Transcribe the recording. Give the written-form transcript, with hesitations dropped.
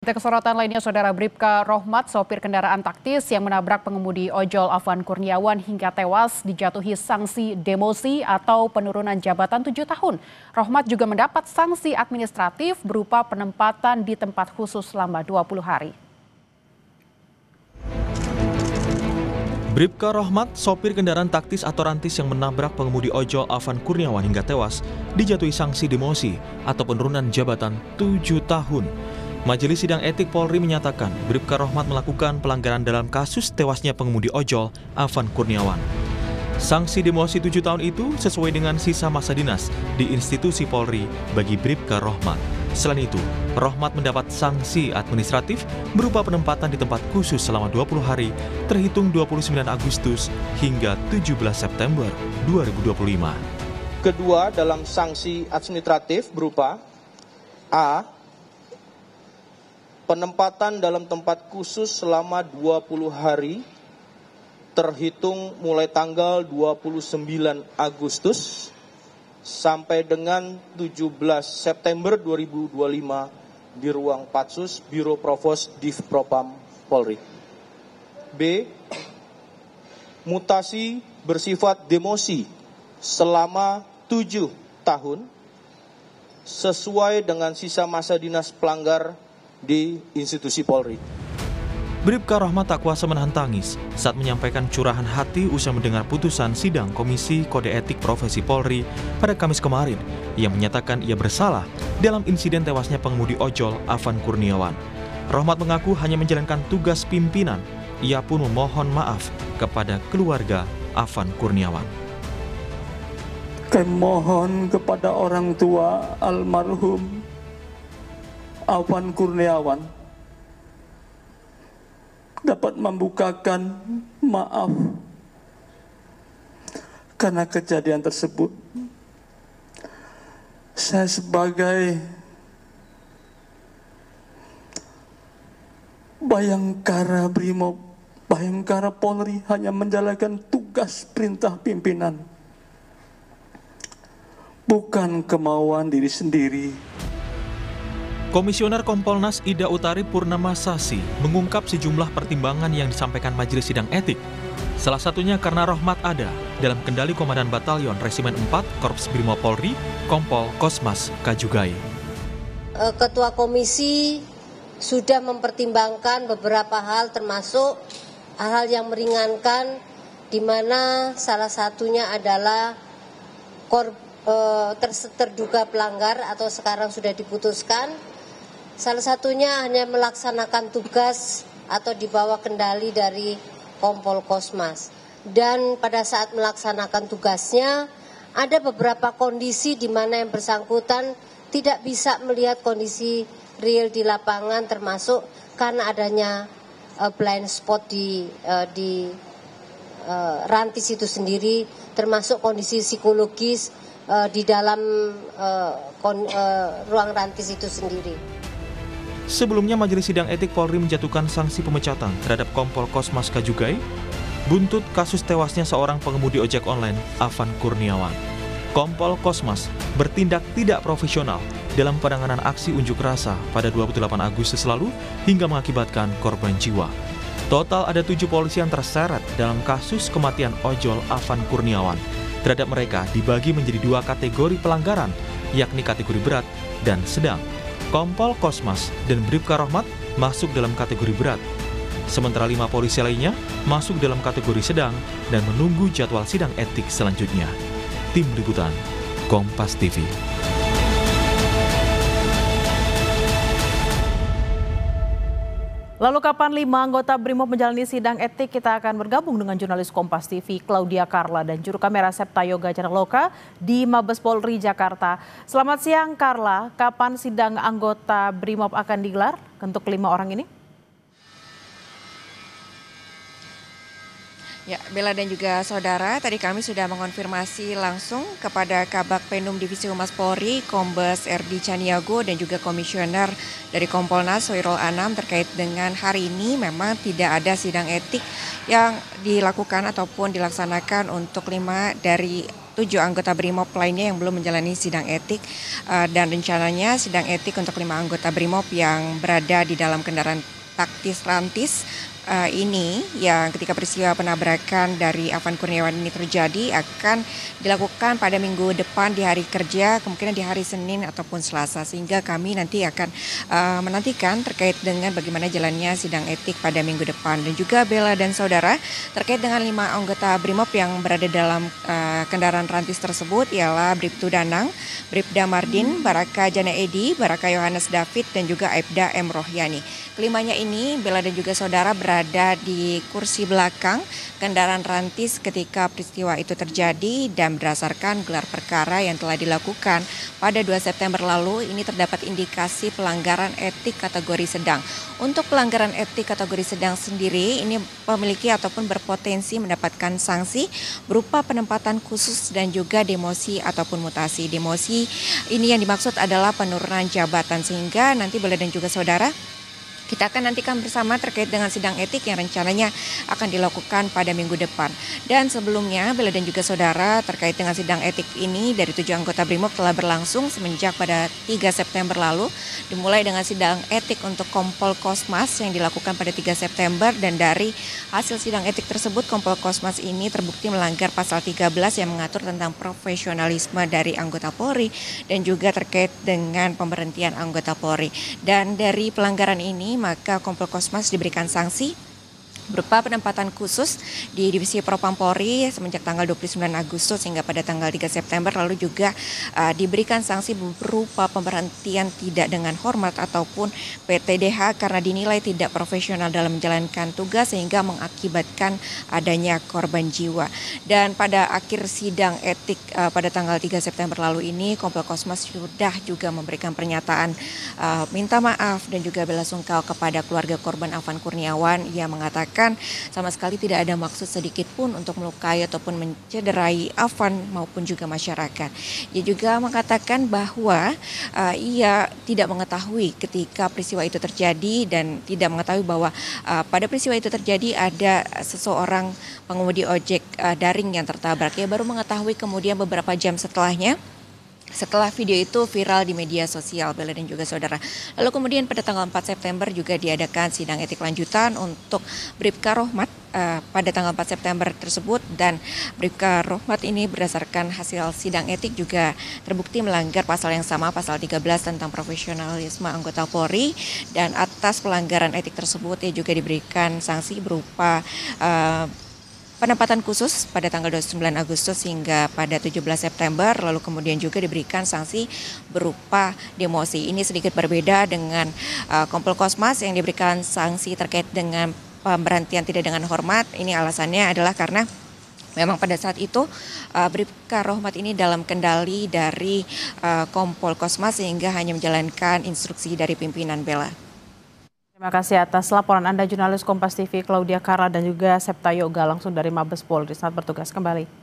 Kita kesorotan lainnya, Saudara, Bribka Rohmat, sopir kendaraan taktis yang menabrak pengemudi ojol Afan Kurniawan hingga tewas dijatuhi sanksi demosi atau penurunan jabatan 7 tahun. Rohmat juga mendapat sanksi administratif berupa penempatan di tempat khusus selama 20 hari. Bribka Rohmat, sopir kendaraan taktis atau rantis yang menabrak pengemudi ojol Afan Kurniawan hingga tewas, dijatuhi sanksi demosi atau penurunan jabatan 7 tahun. Majelis Sidang Etik Polri menyatakan Bribka Rohmat melakukan pelanggaran dalam kasus tewasnya pengemudi ojol Afan Kurniawan. Sanksi demosi 7 tahun itu sesuai dengan sisa masa dinas di institusi Polri bagi Bribka Rohmat. Selain itu, Rohmat mendapat sanksi administratif berupa penempatan di tempat khusus selama 20 hari terhitung 29 Agustus hingga 17 September 2025. Kedua, dalam sanksi administratif berupa A. Penempatan dalam tempat khusus selama 20 hari terhitung mulai tanggal 29 Agustus sampai dengan 17 September 2025 di ruang Patsus Biro Provos Div Propam Polri. B. Mutasi bersifat demosi selama 7 tahun sesuai dengan sisa masa dinas pelanggar di institusi Polri. Bribka Rohmat tak kuasa menahan tangis saat menyampaikan curahan hati usai mendengar putusan sidang Komisi Kode Etik Profesi Polri pada Kamis kemarin yang menyatakan ia bersalah dalam insiden tewasnya pengemudi ojol Afan Kurniawan. Rohmat mengaku hanya menjalankan tugas pimpinan. Ia pun memohon maaf kepada keluarga Afan Kurniawan. Kami mohon kepada orang tua almarhum Afan Kurniawan dapat membukakan maaf karena kejadian tersebut. Saya sebagai Bayangkara Brimob, Bayangkara Polri hanya menjalankan tugas perintah pimpinan, bukan kemauan diri sendiri. Komisioner Kompolnas Ida Utari Purnamasasi mengungkap sejumlah pertimbangan yang disampaikan Majelis Sidang Etik. Salah satunya karena Rohmat ada dalam kendali Komandan Batalion Resimen 4 Korps Brimob Polri, Kompol Kosmas Kajugai. Ketua Komisi sudah mempertimbangkan beberapa hal termasuk hal-hal yang meringankan, di mana salah satunya adalah terduga pelanggar atau sekarang sudah diputuskan. Salah satunya hanya melaksanakan tugas atau di bawah kendali dari Kompol Kosmas. Dan pada saat melaksanakan tugasnya, ada beberapa kondisi di mana yang bersangkutan tidak bisa melihat kondisi real di lapangan, termasuk karena adanya blind spot di rantis itu sendiri, termasuk kondisi psikologis di dalam ruang rantis itu sendiri. Sebelumnya Majelis Sidang Etik Polri menjatuhkan sanksi pemecatan terhadap Kompol Kosmas Kajugai buntut kasus tewasnya seorang pengemudi ojek online Afan Kurniawan. Kompol Kosmas bertindak tidak profesional dalam penanganan aksi unjuk rasa pada 28 Agustus lalu hingga mengakibatkan korban jiwa. Total ada 7 polisi yang terseret dalam kasus kematian ojol Afan Kurniawan. Terhadap mereka dibagi menjadi 2 kategori pelanggaran, yakni kategori berat dan sedang. Kompol Kosmas dan Bribka Rohmat masuk dalam kategori berat. Sementara 5 polisi lainnya masuk dalam kategori sedang dan menunggu jadwal sidang etik selanjutnya. Tim Liputan, Kompas TV. Lalu kapan 5 anggota Brimob menjalani sidang etik? Kita akan bergabung dengan jurnalis Kompas TV Claudia Carla dan juru kamera Septa Yoga Canaloka di Mabes Polri Jakarta. Selamat siang Carla, kapan sidang anggota Brimob akan digelar untuk 5 orang ini? Ya, Bella dan juga saudara, tadi kami sudah mengonfirmasi langsung kepada Kabak Penum Divisi Humas Polri, Kombes Erdi Caniago dan juga Komisioner dari Kompolnas Hoirul Anam terkait dengan hari ini memang tidak ada sidang etik yang dilakukan ataupun dilaksanakan untuk 5 dari 7 anggota BRIMOB lainnya yang belum menjalani sidang etik dan rencananya sidang etik untuk 5 anggota BRIMOB yang berada di dalam kendaraan taktis Rantis ini yang ketika peristiwa penabrakan dari Afan Kurniawan ini terjadi akan dilakukan pada minggu depan di hari kerja, kemungkinan di hari Senin ataupun Selasa, sehingga kami nanti akan menantikan terkait dengan bagaimana jalannya sidang etik pada minggu depan. Dan juga Bella dan saudara, terkait dengan 5 anggota BRIMOB yang berada dalam kendaraan Rantis tersebut ialah Bribtu Danang, Bribda Mardin, Baraka Jana Edi, Baraka Yohanes David, dan juga Aibda M. Rohyani. Kelimanya ini, Bella dan juga saudara, berada di kursi belakang kendaraan Rantis ketika peristiwa itu terjadi, dan berdasarkan gelar perkara yang telah dilakukan pada 2 September lalu, ini terdapat indikasi pelanggaran etik kategori sedang. Untuk pelanggaran etik kategori sedang sendiri, ini memiliki ataupun berpotensi mendapatkan sanksi berupa penempatan khusus dan juga demosi ataupun mutasi. Demosi ini yang dimaksud adalah penurunan jabatan, sehingga nanti Bella dan juga saudara, kita akan nantikan bersama terkait dengan sidang etik yang rencananya akan dilakukan pada minggu depan. Dan sebelumnya, Bella dan juga saudara, terkait dengan sidang etik ini dari 7 anggota BRIMOB telah berlangsung semenjak pada 3 September lalu. Dimulai dengan sidang etik untuk Kompol Kosmas yang dilakukan pada 3 September. Dan dari hasil sidang etik tersebut, Kompol Kosmas ini terbukti melanggar pasal 13 yang mengatur tentang profesionalisme dari anggota Polri dan juga terkait dengan pemberhentian anggota Polri. Dan dari pelanggaran ini, maka Kompol Kosmas diberikan sanksi berupa penempatan khusus di Divisi Propam Polri semenjak tanggal 29 Agustus hingga pada tanggal 3 September, lalu juga diberikan sanksi berupa pemberhentian tidak dengan hormat ataupun PTDH karena dinilai tidak profesional dalam menjalankan tugas sehingga mengakibatkan adanya korban jiwa. Dan pada akhir sidang etik pada tanggal 3 September lalu ini, Kompol Kosmas sudah juga memberikan pernyataan minta maaf dan juga bela sungkawa kepada keluarga korban Afan Kurniawan. Ia mengatakan sama sekali tidak ada maksud sedikit pun untuk melukai ataupun mencederai Afan maupun juga masyarakat. Ia juga mengatakan bahwa ia tidak mengetahui ketika peristiwa itu terjadi dan tidak mengetahui bahwa pada peristiwa itu terjadi ada seseorang pengemudi ojek daring yang tertabrak. Ia baru mengetahui kemudian beberapa jam setelahnya, setelah video itu viral di media sosial, Bella dan juga saudara. Lalu kemudian pada tanggal 4 September juga diadakan sidang etik lanjutan untuk Bribka Rohmat pada tanggal 4 September tersebut, dan Bribka Rohmat ini berdasarkan hasil sidang etik juga terbukti melanggar pasal yang sama, pasal 13 tentang profesionalisme anggota Polri, dan atas pelanggaran etik tersebut ia juga diberikan sanksi berupa penempatan khusus pada tanggal 29 Agustus hingga pada 17 September, lalu kemudian juga diberikan sanksi berupa demosi. Ini sedikit berbeda dengan Kompol Kosmas yang diberikan sanksi terkait dengan pemberhentian tidak dengan hormat. Ini alasannya adalah karena memang pada saat itu Bribka Rohmat ini dalam kendali dari Kompol Kosmas sehingga hanya menjalankan instruksi dari pimpinan. Bella. Terima kasih atas laporan Anda, jurnalis Kompas TV Claudia Carla dan juga Septa Yoga langsung dari Mabes Polri. Selamat bertugas kembali.